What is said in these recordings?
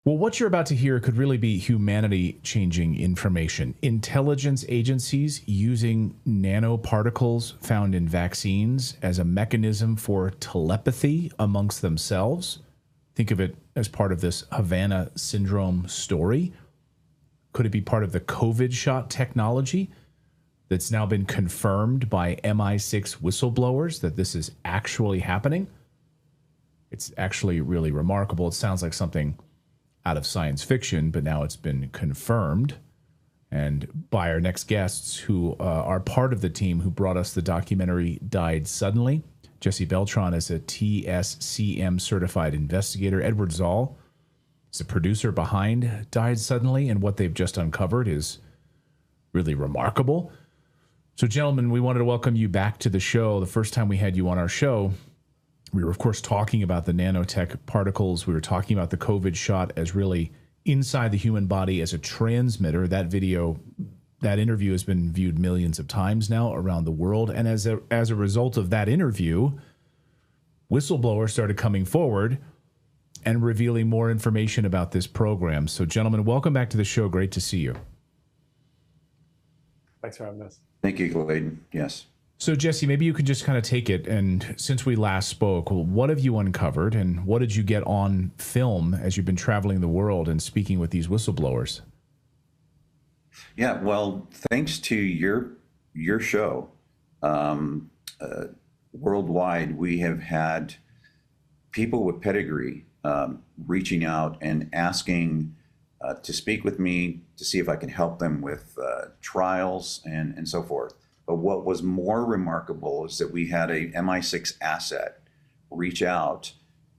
Well, what you're about to hear could really be humanity changing information. Intelligence agencies using nanoparticles found in vaccines as a mechanism for telepathy amongst themselves. Think of it as part of this Havana syndrome story. Could it be part of the COVID shot technology that's now been confirmed by MI6 whistleblowers that this is actually happening? It's actually really remarkable. It sounds like something out of science fiction, but now it's been confirmed. And by our next guests, who are part of the team who brought us the documentary Died Suddenly. Jesse Beltran is a TSCM certified investigator. Edward Zoll is the producer behind Died Suddenly, and what they've just uncovered is really remarkable. So, gentlemen, we wanted to welcome you back to the show. The first time we had you on our show, we were, of course, talking about the nanotech particles. We were talking about the COVID shot as really inside the human body as a transmitter. That video, that interview has been viewed millions of times now around the world. And as a result of that interview, whistleblowers started coming forward and revealing more information about this program. So, gentlemen, welcome back to the show. Great to see you. Thanks for having us. Thank you, Gladen. Yes. So, Jesse, maybe you could just kind of take it. And since we last spoke, well, what have you uncovered and what did you get on film as you've been traveling the world and speaking with these whistleblowers? Yeah, well, thanks to your show, worldwide, we have had people with pedigree reaching out and asking to speak with me to see if I can help them with trials and so forth. But what was more remarkable is that we had a MI6 asset reach out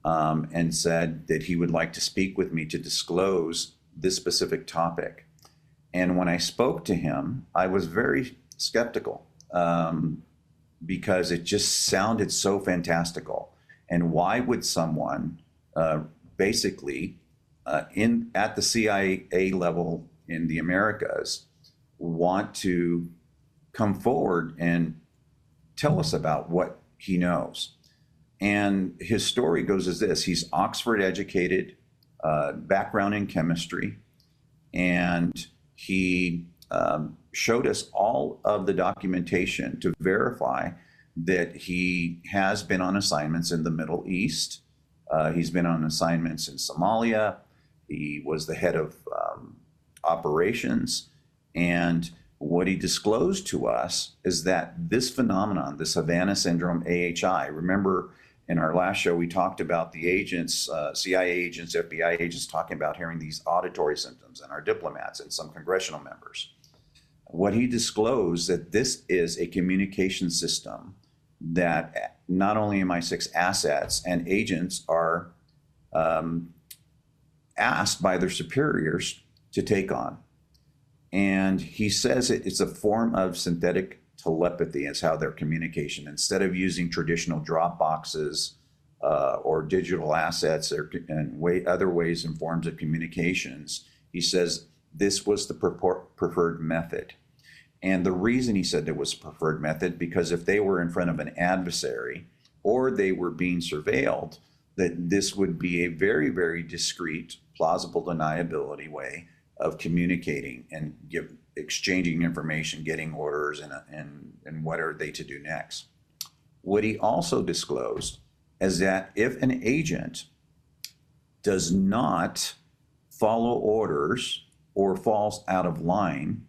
and said that he would like to speak with me to disclose this specific topic. And when I spoke to him, I was very skeptical because it just sounded so fantastical. And why would someone basically at the CIA level in the Americas want to come forward and tell us about what he knows? And his story goes as this: he's Oxford educated, background in chemistry, and he showed us all of the documentation to verify that he has been on assignments in the Middle East. He's been on assignments in Somalia. He was the head of operations. And what he disclosed to us is that this phenomenon, this Havana syndrome, AHI, remember in our last show, we talked about the agents, CIA agents, FBI agents talking about hearing these auditory symptoms, and our diplomats and some congressional members. What he disclosed that this is a communication system that not only MI6 assets and agents are asked by their superiors to take on. And he says it's a form of synthetic telepathy is how their communication, instead of using traditional drop boxes or digital assets and other ways and forms of communications, he says this was the preferred method. And the reason he said it was a preferred method, because if they were in front of an adversary or they were being surveilled, that this would be a very, very discreet, plausible deniability way of communicating and exchanging information, getting orders, and what are they to do next. What he also disclosed is that if an agent does not follow orders or falls out of line,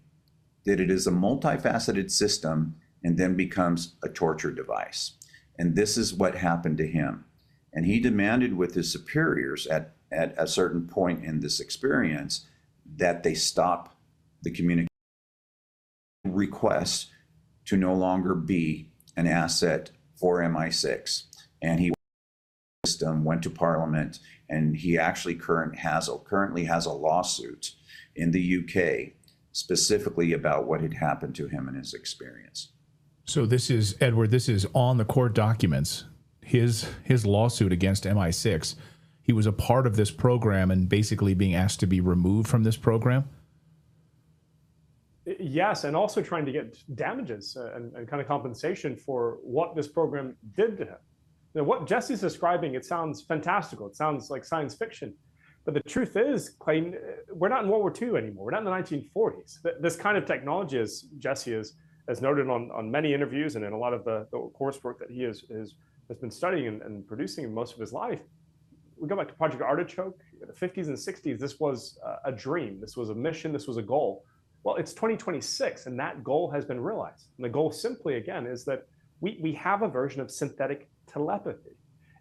that it is a multifaceted system and then becomes a torture device. And this is what happened to him. And he demanded with his superiors at a certain point in this experience that they stop the communication request to no longer be an asset for MI6. And he went to Parliament, and he actually currently has a lawsuit in the UK specifically about what had happened to him in his experience. So this is, Edward, this is on the court documents, his lawsuit against MI6. He was a part of this program and basically being asked to be removed from this program? Yes, and also trying to get damages and kind of compensation for what this program did to him. Now, what Jesse's describing, it sounds fantastical. It sounds like science fiction. But the truth is, Clayton, we're not in World War II anymore. We're not in the 1940s. This kind of technology, as Jesse has noted on many interviews and in a lot of the coursework that he has been studying and producing in most of his life. We go back to Project Artichoke, the 50s and 60s. This was a dream. This was a mission. This was a goal. Well, it's 2026, and that goal has been realized. And the goal simply, again, is that we have a version of synthetic telepathy.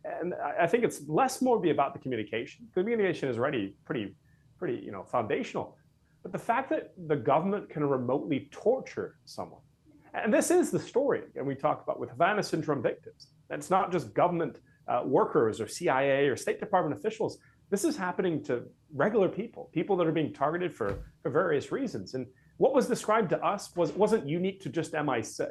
And I think it's less more be about the communication. Communication is already pretty foundational. But the fact that the government can remotely torture someone, and this is the story, and we talk about with Havana syndrome victims. It's not just government workers or CIA or State Department officials. This is happening to regular people that are being targeted for various reasons. And what was described to us wasn't unique to just MI6.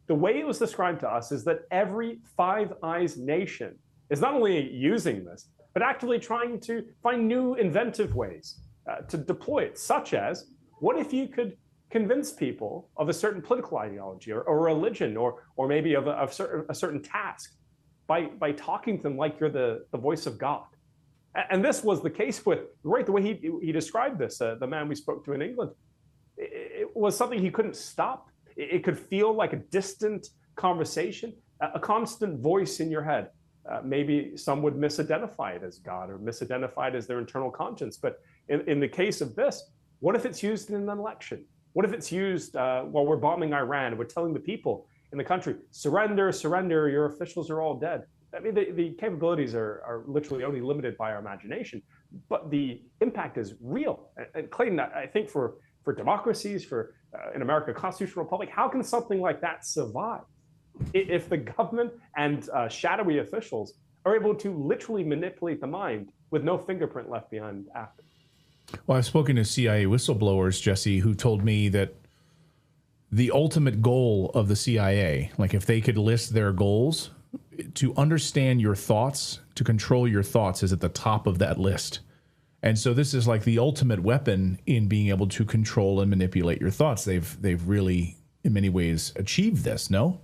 The way it was described to us is that every Five Eyes nation is not only using this, but actively trying to find new inventive ways to deploy it, such as, what if you could convince people of a certain political ideology or religion or maybe of a certain task by talking to them like you're the voice of God. And this was the case with, right, the way he described this, the man we spoke to in England. It was something he couldn't stop. It could feel like a distant conversation, a constant voice in your head. Maybe some would misidentify it as God or misidentify it as their internal conscience. But in the case of this, what if it's used in an election? What if it's used while we're bombing Iran? We're telling the people in the country, surrender, surrender, your officials are all dead. I mean, the capabilities are literally only limited by our imagination, but the impact is real. And Clayton, I think for democracies, in America, constitutional republic, how can something like that survive if the government and shadowy officials are able to literally manipulate the mind with no fingerprint left behind after? Well, I've spoken to CIA whistleblowers, Jesse, who told me that the ultimate goal of the CIA, like if they could list their goals, to understand your thoughts, to control your thoughts, is at the top of that list. And so this is like the ultimate weapon in being able to control and manipulate your thoughts. They've really, in many ways, achieved this, no?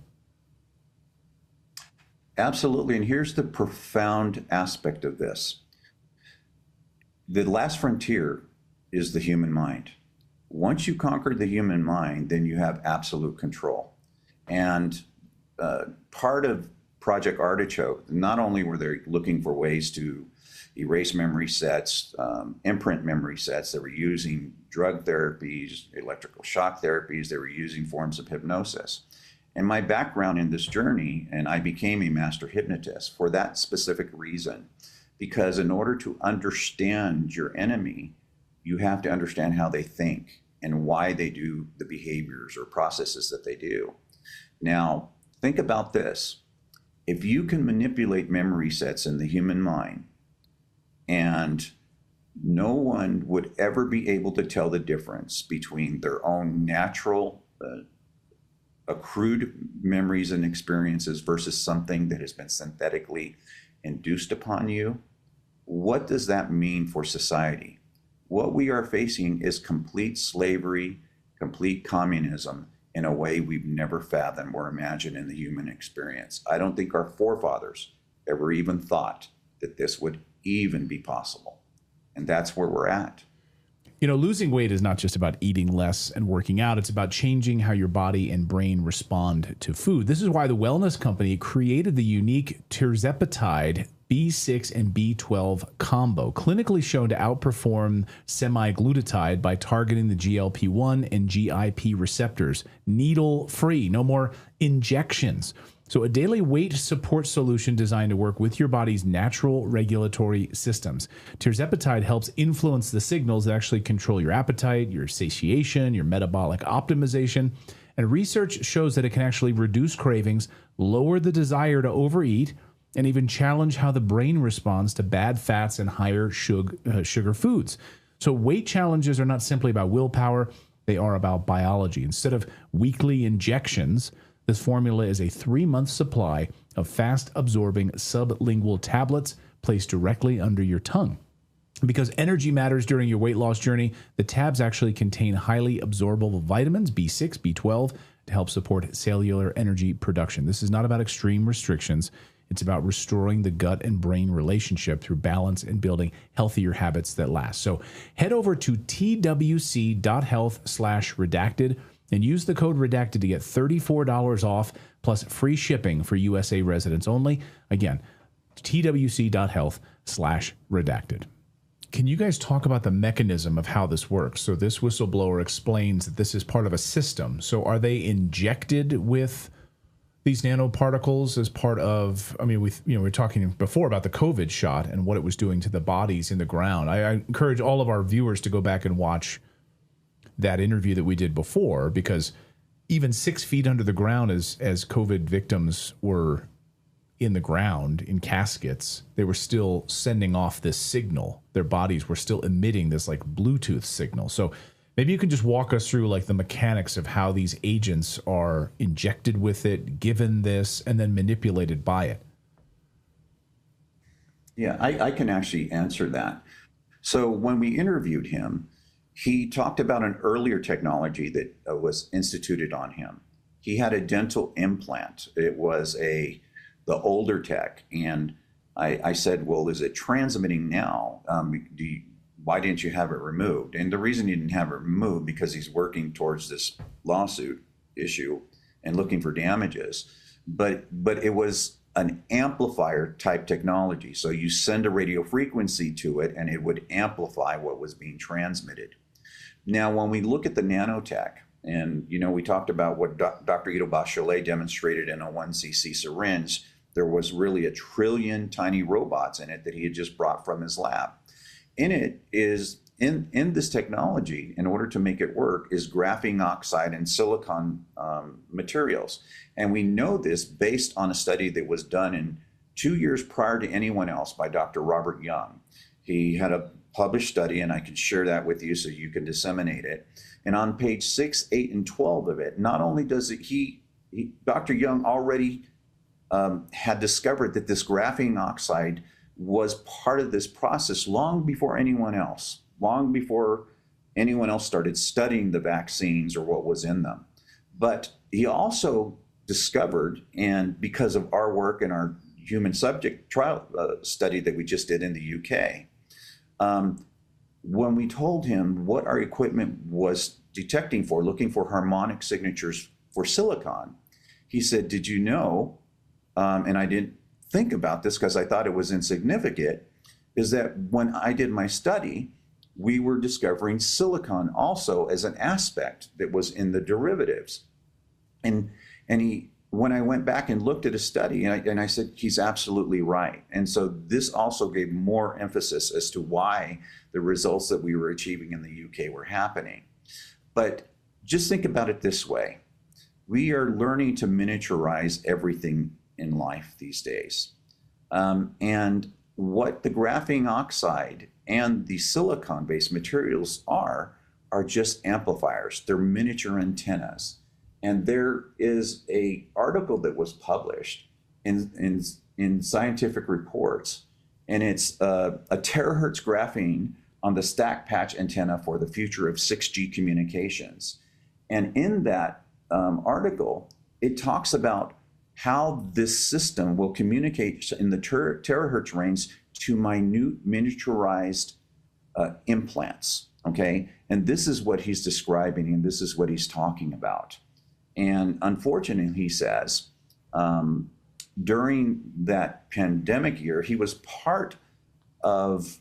Absolutely. And here's the profound aspect of this. The last frontier is the human mind. Once you conquer the human mind, then you have absolute control. And part of Project Artichoke, not only were they looking for ways to erase memory sets, imprint memory sets, they were using drug therapies, electrical shock therapies, they were using forms of hypnosis. And my background in this journey, and I became a master hypnotist for that specific reason, because in order to understand your enemy, you have to understand how they think and why they do the behaviors or processes that they do. Now, think about this. If you can manipulate memory sets in the human mind, and no one would ever be able to tell the difference between their own natural accrued memories and experiences versus something that has been synthetically induced upon you, what does that mean for society? What we are facing is complete slavery, complete communism in a way we've never fathomed or imagined in the human experience. I don't think our forefathers ever even thought that this would even be possible. And that's where we're at. You know, losing weight is not just about eating less and working out. It's about changing how your body and brain respond to food. This is why the Wellness Company created the unique tirzepatide B6 and B12 combo, clinically shown to outperform semaglutide by targeting the GLP-1 and GIP receptors. Needle-free, no more injections. So a daily weight support solution designed to work with your body's natural regulatory systems. Tirzepatide helps influence the signals that actually control your appetite, your satiation, your metabolic optimization. And research shows that it can actually reduce cravings, lower the desire to overeat, and even challenge how the brain responds to bad fats and higher sugar foods. So weight challenges are not simply about willpower, they are about biology. Instead of weekly injections, this formula is a 3-month supply of fast-absorbing sublingual tablets placed directly under your tongue. Because energy matters during your weight loss journey, the tabs actually contain highly absorbable vitamins, B6, B12, to help support cellular energy production. This is not about extreme restrictions. It's about restoring the gut and brain relationship through balance and building healthier habits that last. So head over to twc.health/redacted and use the code redacted to get $34 off plus free shipping for USA residents only. Again, twc.health/redacted. Can you guys talk about the mechanism of how this works? So this whistleblower explains that this is part of a system. So are they injected with these nanoparticles as part of, I mean, we were talking before about the COVID shot and what it was doing to the bodies in the ground. I encourage all of our viewers to go back and watch that interview that we did before, because even 6 feet under the ground as COVID victims were in the ground in caskets, they were still sending off this signal. Their bodies were still emitting this like Bluetooth signal. So maybe you can just walk us through like the mechanics of how these agents are injected with it, given this, and then manipulated by it. Yeah, I can actually answer that. So when we interviewed him, he talked about an earlier technology that was instituted on him. He had a dental implant. It was the older tech. And I said, well, is it transmitting now? Why didn't you have it removed? And the reason he didn't have it removed, because he's working towards this lawsuit issue and looking for damages. But it was an amplifier type technology. So you send a radio frequency to it and it would amplify what was being transmitted. Now, when we look at the nanotech, and we talked about what Dr. Ido Bachelet demonstrated in a 1cc syringe, there was really 1 trillion tiny robots in it that he had just brought from his lab. In it is, in this technology, in order to make it work, is graphene oxide and silicon materials. And we know this based on a study that was done in 2 years prior to anyone else by Dr. Robert Young. He had a published study, and I can share that with you so you can disseminate it. And on page 6, 8, and 12 of it, not only does it, Dr. Young already had discovered that this graphene oxide was part of this process long before anyone else started studying the vaccines or what was in them. But he also discovered, and because of our work and our human subject trial study that we just did in the UK, when we told him what our equipment was detecting for, looking for harmonic signatures for silicon, he said, did you know, and I didn't think about this because I thought it was insignificant, is that when I did my study, we were discovering silicon also as an aspect that was in the derivatives. And when I went back and looked at a study, and I said, he's absolutely right. And so this also gave more emphasis as to why the results that we were achieving in the UK were happening. But just think about it this way. We are learning to miniaturize everything in life these days. And what the graphene oxide and the silicon-based materials are just amplifiers. They're miniature antennas. And there is an article that was published in Scientific Reports, and it's a terahertz graphene on the stack patch antenna for the future of 6G communications. And in that article, it talks about how this system will communicate in the terahertz range to minute miniaturized implants, okay? And this is what he's describing, and this is what he's talking about. And unfortunately, he says, during that pandemic year, he was part of,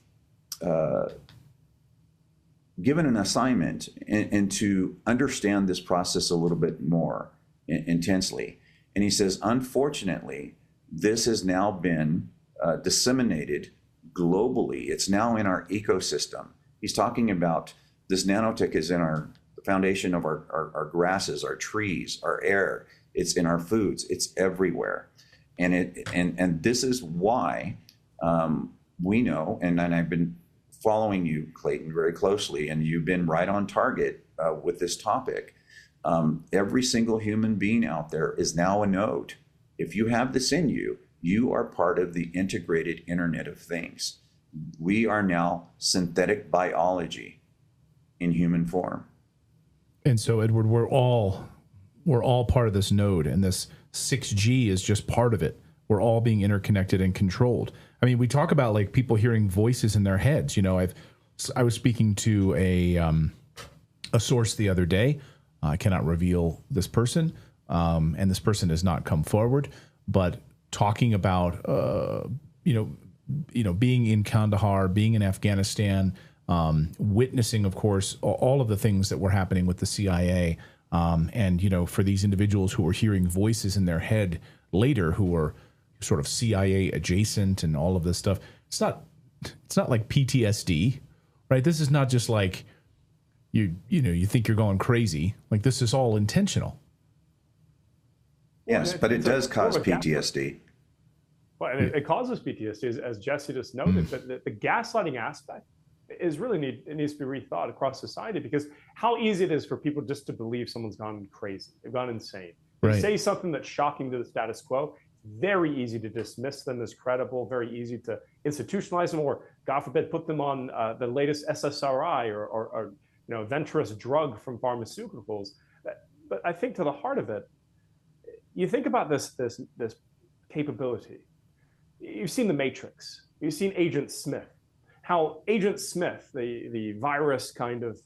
given an assignment and to understand this process a little bit more intensely. And he says, unfortunately, this has now been disseminated globally. It's now in our ecosystem. He's talking about this nanotech is in our foundation of our grasses, our trees, our air. It's in our foods. It's everywhere. And this is why we know, and I've been following you, Clayton, very closely, and you've been right on target with this topic. Every single human being out there is now a node. If you have this in you, you are part of the integrated Internet of Things. We are now synthetic biology in human form. And so, Edward, we're all part of this node, and this 6G is just part of it. We're all being interconnected and controlled. I mean, we talk about like people hearing voices in their heads. You know, I was speaking to a source the other day. I cannot reveal this person, and this person has not come forward. But talking about being in Kandahar, being in Afghanistan, witnessing, of course, all of the things that were happening with the CIA, and for these individuals who were hearing voices in their head later, who were sort of CIA adjacent and all of this stuff. It's not like PTSD, right? This is not just like you think you're going crazy. Like, this is all intentional. Yes, but it does cause PTSD. Well, and it causes PTSD, as Jesse just noted. That the gaslighting aspect is really needs to be rethought across society, because how easy it is for people just to believe someone's gone crazy, they've gone insane. They say something that's shocking to the status quo. Very easy to dismiss them as credible, very easy to institutionalize them, or God forbid, put them on the latest SSRI or venturous drug from pharmaceuticals. But I think to the heart of it, you think about this capability. You've seen The Matrix. You've seen Agent Smith. How Agent Smith, the virus kind of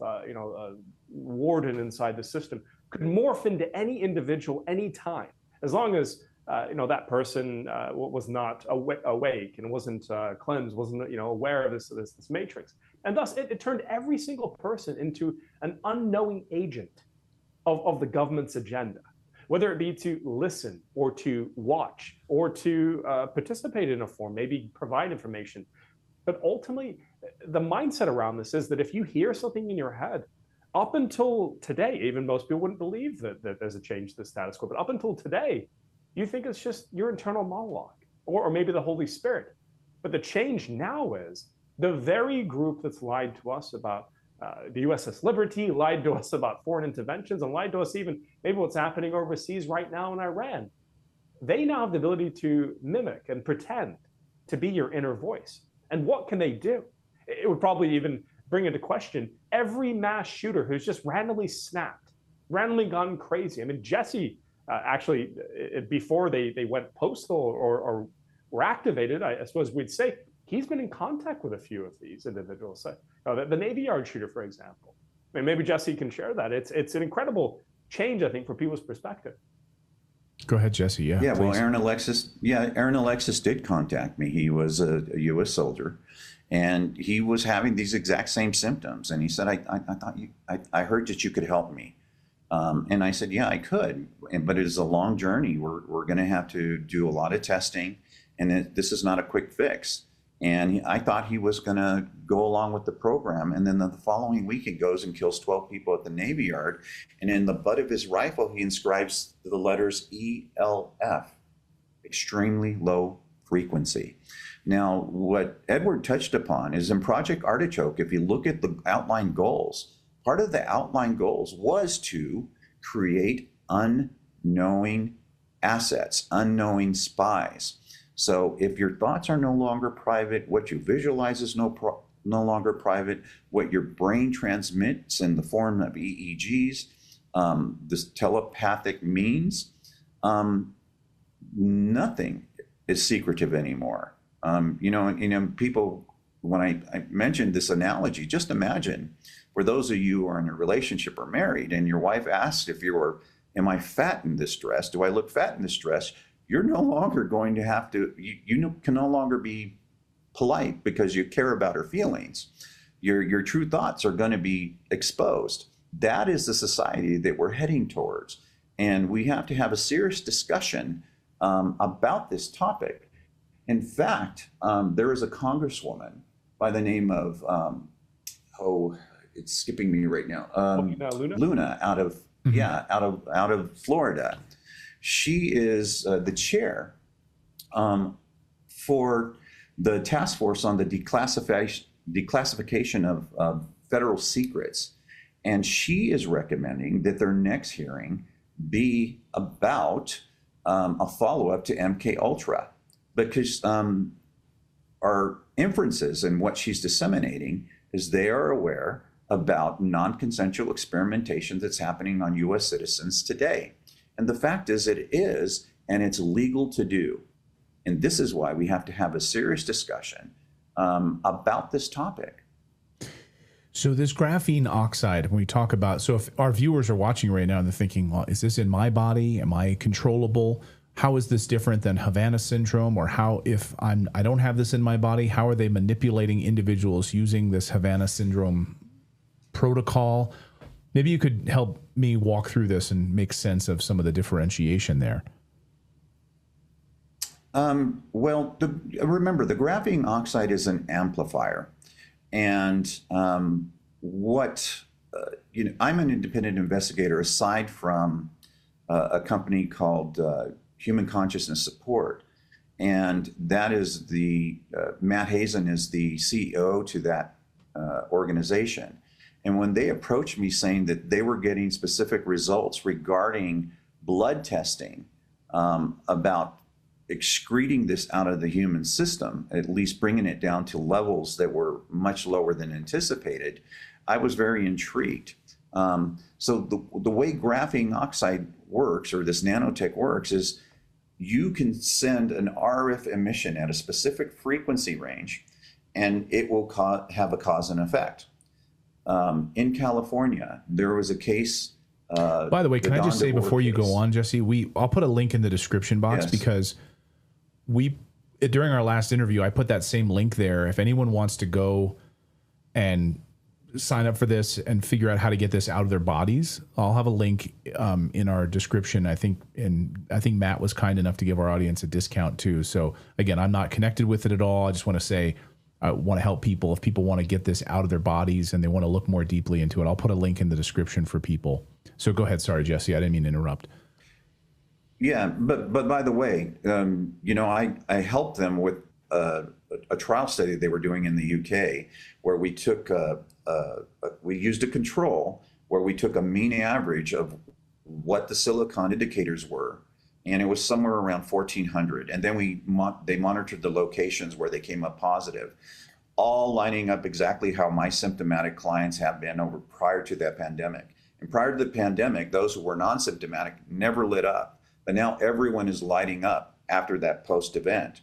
warden inside the system, could morph into any individual anytime, as long as that person was not awake and wasn't cleansed, wasn't aware of this matrix, and thus it turned every single person into an unknowing agent of the government's agenda, whether it be to listen or to watch or to participate in a form, maybe provide information. But ultimately, the mindset around this is that if you hear something in your head, up until today, even most people wouldn't believe that there's a change to the status quo, but up until today, you think it's just your internal monologue or maybe the Holy Spirit. But the change now is the very group that's lied to us about the USS Liberty, lied to us about foreign interventions, and lied to us even maybe what's happening overseas right now in Iran. They now have the ability to mimic and pretend to be your inner voice. And what can they do? It would probably even bring into question every mass shooter who's just randomly snapped, randomly gone crazy. I mean, Jesse, actually, before they went postal or were activated, I suppose we'd say, he's been in contact with a few of these individuals. So, the Navy Yard shooter, for example. I mean, maybe Jesse can share that. It's an incredible change, I think, for people's perspective. Go ahead, Jesse. Yeah. Yeah. Please. Well, Aaron Alexis did contact me. He was a U.S. soldier, and he was having these exact same symptoms. And he said, I heard that you could help me. And I said, yeah, I could, but it is a long journey. We're going to have to do a lot of testing, and this is not a quick fix. And I thought he was going to go along with the program. And then the following week, he goes and kills 12 people at the Navy Yard. And in the butt of his rifle, he inscribes the letters ELF, extremely low frequency. Now, what Edward touched upon is in Project Artichoke, if you look at the outline goals, part of the outline goals was to create unknowing assets, unknowing spies. So if your thoughts are no longer private, what you visualize is no longer private, what your brain transmits in the form of EEGs, this telepathic means, nothing is secretive anymore. People, when I mentioned this analogy, just imagine, for those of you who are in a relationship or married, and your wife asks if am I fat in this dress? Do I look fat in this dress? You're no longer going to have to, you can no longer be polite because you care about her feelings. Your true thoughts are going to be exposed. That is the society that we're heading towards. And we have to have a serious discussion about this topic. In fact, there is a congresswoman by the name of, it's skipping me right now. Luna out of Florida. She is the chair for the task force on the declassification of federal secrets. And she is recommending that their next hearing be about a follow-up to MK Ultra, because our inferences and what she's disseminating is they are aware about non-consensual experimentation that's happening on U.S. citizens today. And the fact is it is, and it's legal to do. And this is why we have to have a serious discussion about this topic. So this graphene oxide, when we talk about, so if our viewers are watching right now and they're thinking, well, is this in my body? Am I controllable? How is this different than Havana syndrome? Or how, if I don't have this in my body, how are they manipulating individuals using this Havana syndrome protocol? Maybe you could help me walk through this and make sense of some of the differentiation there. Well, remember, the graphene oxide is an amplifier. And I'm an independent investigator aside from a company called Human Consciousness Support. And that is Matt Hazen is the CEO to that organization. And when they approached me saying that they were getting specific results regarding blood testing about excreting this out of the human system, at least bringing it down to levels that were much lower than anticipated, I was very intrigued. So the way graphene oxide works, or this nanotech works, is you can send an RF emission at a specific frequency range, and it will have a cause and effect. In California, there was a case. By the way, can I just say before you go on, Jesse, I'll put a link in the description box, yes, because during our last interview, I put that same link there. If anyone wants to go and sign up for this and figure out how to get this out of their bodies, I'll have a link in our description. I think Matt was kind enough to give our audience a discount too. So again, I'm not connected with it at all. I just want to say I want to help people. If people want to get this out of their bodies and they want to look more deeply into it, I'll put a link in the description for people. So go ahead. Sorry, Jesse, I didn't mean to interrupt. Yeah, but by the way, I helped them with a trial study they were doing in the UK, where we took we used a control where we took a mean average of what the silicon indicators were, and it was somewhere around 1,400. And then they monitored the locations where they came up positive, all lining up exactly how my symptomatic clients have been over prior to that pandemic. And prior to the pandemic, those who were non-symptomatic never lit up. But now everyone is lighting up after that post-event.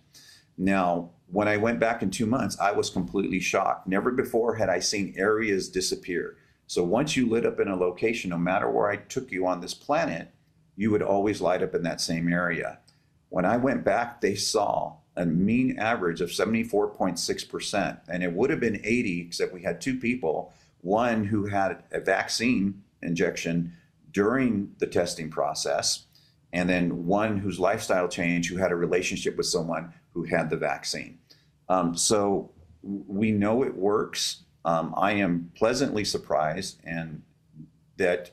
Now, when I went back in 2 months, I was completely shocked. Never before had I seen areas disappear. So once you lit up in a location, no matter where I took you on this planet, you would always light up in that same area. When I went back, they saw a mean average of 74.6%. And it would have been 80, except we had two people, one who had a vaccine injection during the testing process, and then one whose lifestyle changed, who had a relationship with someone who had the vaccine. So we know it works. I am pleasantly surprised, and that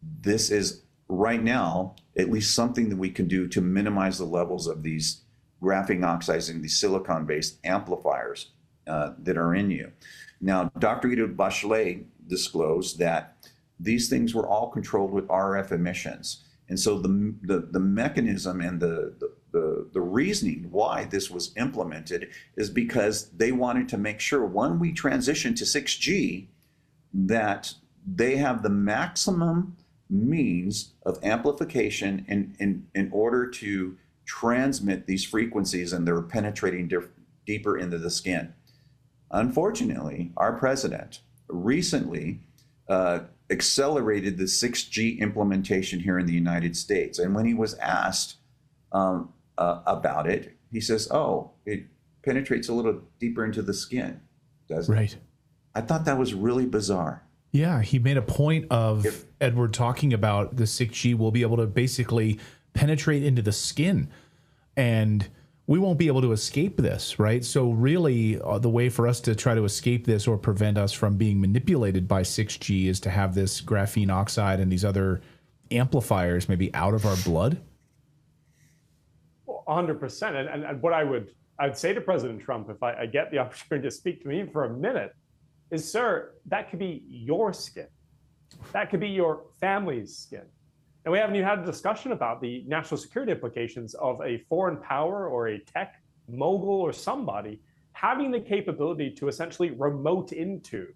this is right now at least something that we can do to minimize the levels of these graphene oxides and these silicon-based amplifiers that are in you. Now, Dr. Edith Bachelet disclosed that these things were all controlled with RF emissions. And so the mechanism and the reasoning why this was implemented is because they wanted to make sure when we transition to 6G that they have the maximum means of amplification in order to transmit these frequencies, and they're penetrating deeper into the skin. Unfortunately, our president recently accelerated the 6G implementation here in the United States. And when he was asked about it, he says, oh, it penetrates a little deeper into the skin, doesn't it? Right. I thought that was really bizarre. Yeah, he made a point of Edward talking about the 6G will be able to basically penetrate into the skin, and we won't be able to escape this, right? So really, the way for us to try to escape this or prevent us from being manipulated by 6G is to have this graphene oxide and these other amplifiers maybe out of our blood. Well, 100%. And what I'd say to President Trump, if I get the opportunity to speak to him for a minute, is, sir, that could be your skin. That could be your family's skin. And we haven't even had a discussion about the national security implications of a foreign power or a tech mogul or somebody having the capability to essentially remote into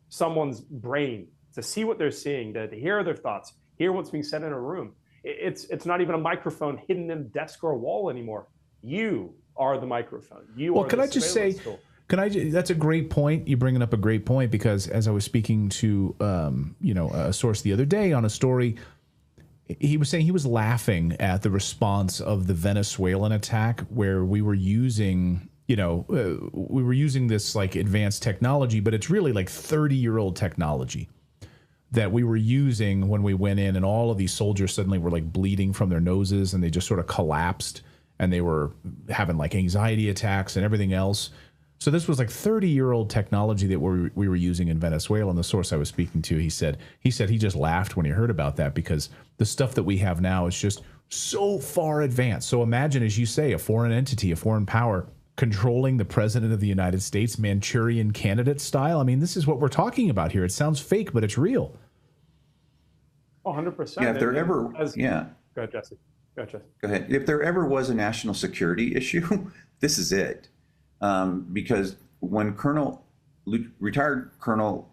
someone's brain, to see what they're seeing, to hear their thoughts, hear what's being said in a room. It's not even a microphone hidden in a desk or a wall anymore. You are the microphone. You Well, are can the I just say, surveillance tool. that's a great point. You're bringing up a great point, because as I was speaking to, a source the other day on a story, he was saying he was laughing at the response of the Venezuelan attack, where we were using, this like advanced technology, but it's really like 30-year-old technology that we were using when we went in, and all of these soldiers suddenly were like bleeding from their noses, and they just sort of collapsed, and they were having like anxiety attacks and everything else. So this was like 30-year-old technology that we were using in Venezuela. And the source I was speaking to, he said he just laughed when he heard about that, because the stuff that we have now is just so far advanced. So imagine, as you say, a foreign entity, a foreign power controlling the president of the United States, Manchurian candidate style. I mean, this is what we're talking about here. It sounds fake, but it's real. 100%. Yeah, if there ever, Go ahead, Jesse. Go ahead. If there ever was a national security issue, this is it. Because when retired Colonel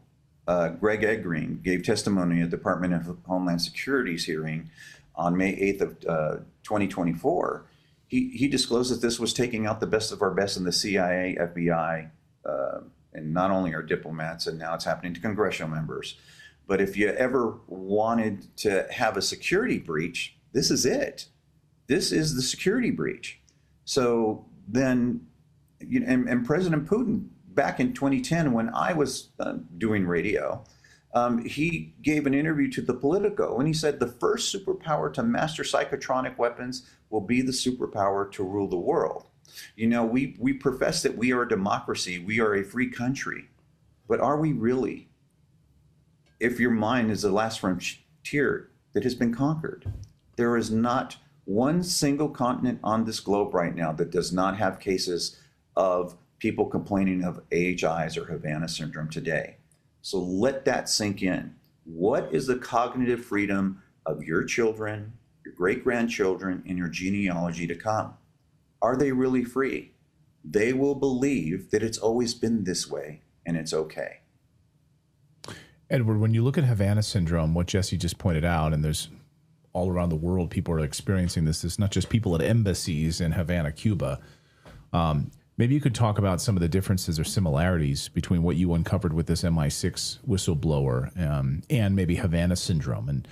Greg Egreen gave testimony at the Department of Homeland Security's hearing on May 8th of 2024, he disclosed that this was taking out the best of our best in the CIA, FBI, and not only our diplomats, and now it's happening to congressional members. But if you ever wanted to have a security breach, this is it. This is the security breach. So then, and President Putin, back in 2010, when I was doing radio, he gave an interview to the Politico, and he said the first superpower to master psychotronic weapons will be the superpower to rule the world. We profess that we are a democracy, we are a free country, but are we really? If your mind is the last frontier that has been conquered, there is not one single continent on this globe right now that does not have cases of people complaining of AHIs or Havana syndrome today. So let that sink in. What is the cognitive freedom of your children, your great-grandchildren, and your genealogy to come? Are they really free? They will believe that it's always been this way and it's okay. Edward, when you look at Havana syndrome, what Jesse just pointed out, and there's all around the world, people are experiencing this. It's not just people at embassies in Havana, Cuba. Maybe you could talk about some of the differences or similarities between what you uncovered with this MI6 whistleblower and maybe Havana syndrome, and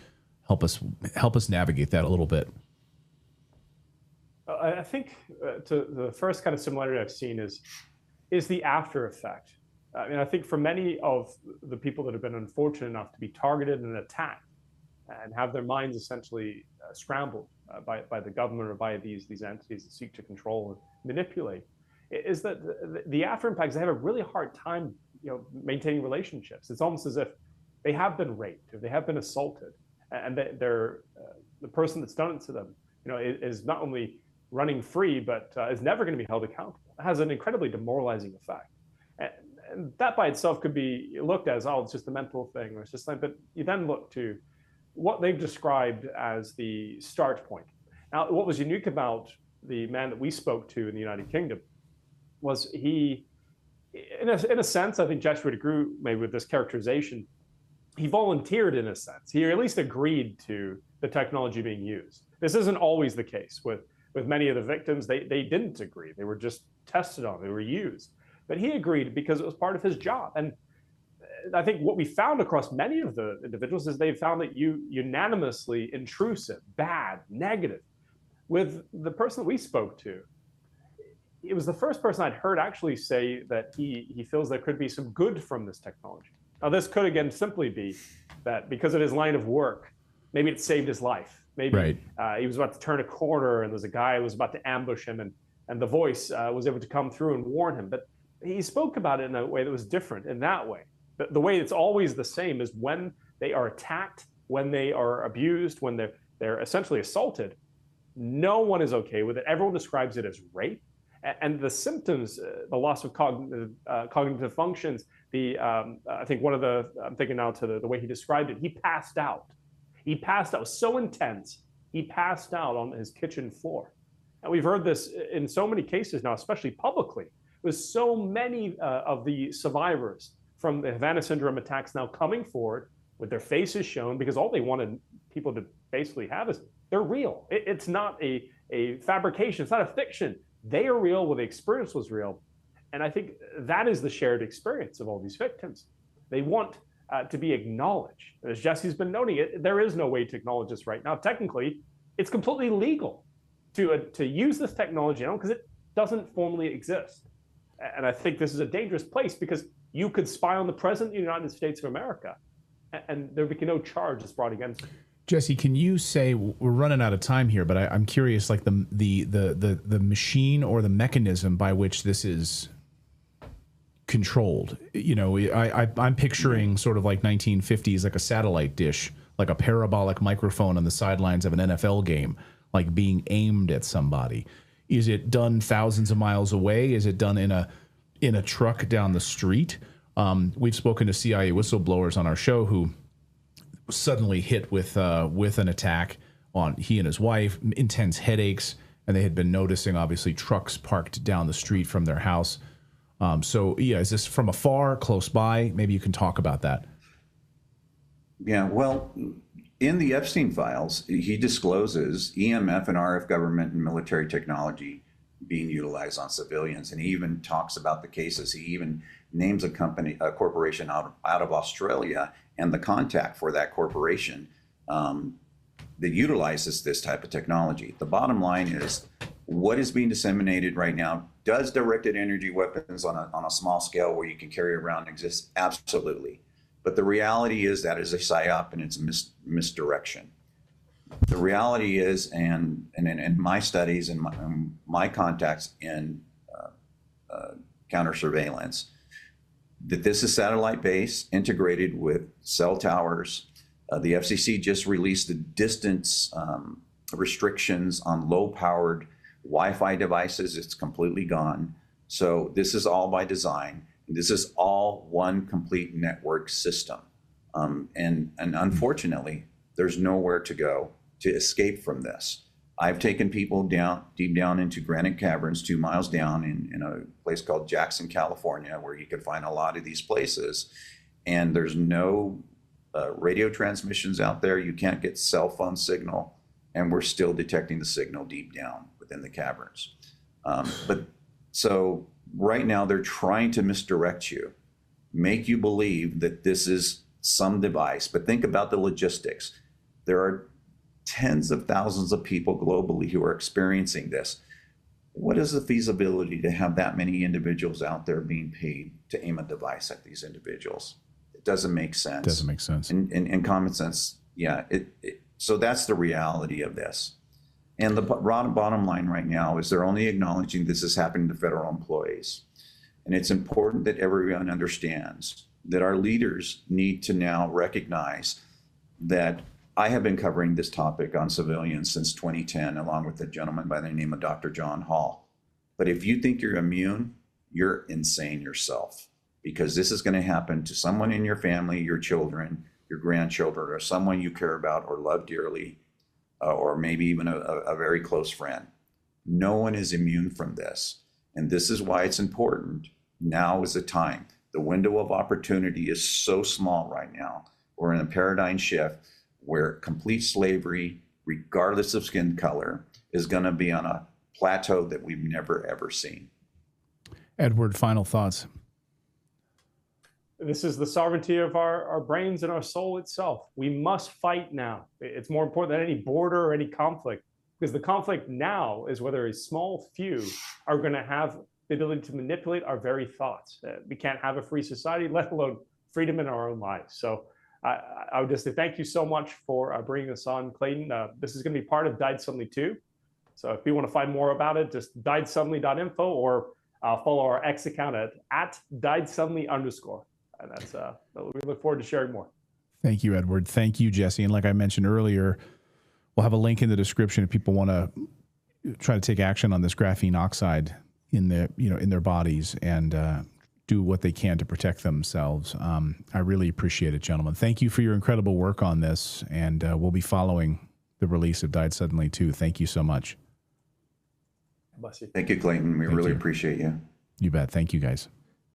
help us navigate that a little bit. I think the first kind of similarity I've seen is the after effect. I mean, I think for many of the people that have been unfortunate enough to be targeted and attacked and have their minds essentially scrambled by the government or by these entities that seek to control and manipulate, is that the after impacts, they have a really hard time, maintaining relationships. It's almost as if they have been raped, or they have been assaulted, and they're the person that's done it to them, is not only running free, but is never going to be held accountable. It has an incredibly demoralizing effect. And that by itself could be looked as, it's just a mental thing, or it's just like, but you then look to what they've described as the start point. Now, what was unique about the man that we spoke to in the United Kingdom was he, in a sense, I think Joshua would agree maybe with this characterization, he volunteered in a sense. He at least agreed to the technology being used. This isn't always the case with many of the victims. They didn't agree. They were just tested on, they were used. But he agreed because it was part of his job. And I think what we found across many of the individuals is they found that unanimously intrusive, bad, negative. With the person that we spoke to, it was the first person I'd heard actually say that he feels there could be some good from this technology. Now, this could, again, simply be that because of his line of work, maybe it saved his life. Maybe he was about to turn a corner and there's a guy who was about to ambush him, and the voice was able to come through and warn him. But he spoke about it in a way that was different in that way. The way it's always the same is when they are attacked, when they are abused, when they're essentially assaulted, no one is okay with it. Everyone describes it as rape. And the symptoms, the loss of cognitive functions, I think I'm thinking now to the way he described it, he passed out. He passed out. It was so intense, he passed out on his kitchen floor. And we've heard this in so many cases now, especially publicly, with so many of the survivors from the Havana syndrome attacks now coming forward with their faces shown, because all they wanted people to basically have is they're real. It's not a fabrication. It's not a fiction. They are real. Well, the experience was real. And I think that is the shared experience of all these victims. They want to be acknowledged. As Jesse's been noting, there is no way to acknowledge this right now. Technically, it's completely legal to use this technology now because it doesn't formally exist. And I think this is a dangerous place because you could spy on the President of the United States of America and there would be no charge that's brought against you. Jesse, can you say, we're running out of time here, but I'm curious, like the machine or the mechanism by which this is controlled. You know, I'm picturing sort of like 1950s, like a satellite dish, like a parabolic microphone on the sidelines of an NFL game, like being aimed at somebody. Is it done thousands of miles away? Is it done in a truck down the street? We've spoken to CIA whistleblowers on our show who suddenly hit with an attack on he and his wife, intense headaches, and they had been noticing obviously trucks parked down the street from their house. So yeah, is this from afar, close by? Maybe you can talk about that. Yeah, well, in the Epstein files, he discloses EMF and RF government and military technology being utilized on civilians, and he even talks about the cases. He even names a corporation out of Australia and the contact for that corporation that utilizes this type of technology. The bottom line is what is being disseminated right now. Does directed energy weapons on a small scale where you can carry around exist? Absolutely. But the reality is that is a psyop and it's a misdirection. The reality is, and in my studies and my contacts in counter surveillance, that this is satellite-based, integrated with cell towers. The FCC just released the distance restrictions on low-powered Wi-Fi devices. It's completely gone. So this is all by design. This is all one complete network system. And unfortunately, there's nowhere to go to escape from this. I've taken people deep down into granite caverns 2 miles down in a place called Jackson, California, where you can find a lot of these places. And there's no radio transmissions out there. You can't get cell phone signal. And we're still detecting the signal deep down within the caverns. But so right now they're trying to misdirect you, make you believe that this is some device. But think about the logistics. There are tens of thousands of people globally who are experiencing this. What is the feasibility to have that many individuals out there being paid to aim a device at these individuals? It doesn't make sense. Doesn't make sense. And common sense, yeah. So that's the reality of this. And the bottom line right now is they're only acknowledging this is happening to federal employees. And it's important that everyone understands that our leaders need to now recognize that I have been covering this topic on civilians since 2010, along with a gentleman by the name of Dr. John Hall. But if you think you're immune, you're insane yourself, because this is going to happen to someone in your family, your children, your grandchildren, or someone you care about or love dearly, or maybe even a very close friend. No one is immune from this. And this is why it's important. Now is the time. The window of opportunity is so small right now. We're in a paradigm shift where complete slavery, regardless of skin color, is going to be on a plateau that we've never, ever seen. Edward, final thoughts. This is the sovereignty of our brains and our soul itself. We must fight now. It's more important than any border or any conflict, because the conflict now is whether a small few are going to have the ability to manipulate our very thoughts. We can't have a free society, let alone freedom in our own lives. So I would just say thank you so much for bringing us on, Clayton. This is going to be part of Died Suddenly 2. So if you want to find more about it, just diedsuddenly.info or follow our X account at diedsuddenly_. And that's we look forward to sharing more. Thank you, Edward. Thank you, Jesse. And like I mentioned earlier, we'll have a link in the description if people want to try to take action on this graphene oxide in their bodies and do what they can to protect themselves. I really appreciate it, gentlemen. Thank you for your incredible work on this, and we'll be following the release of Died Suddenly 2. Thank you so much. Bless you. Thank you, Clayton. We really appreciate you. You bet. Thank you, guys.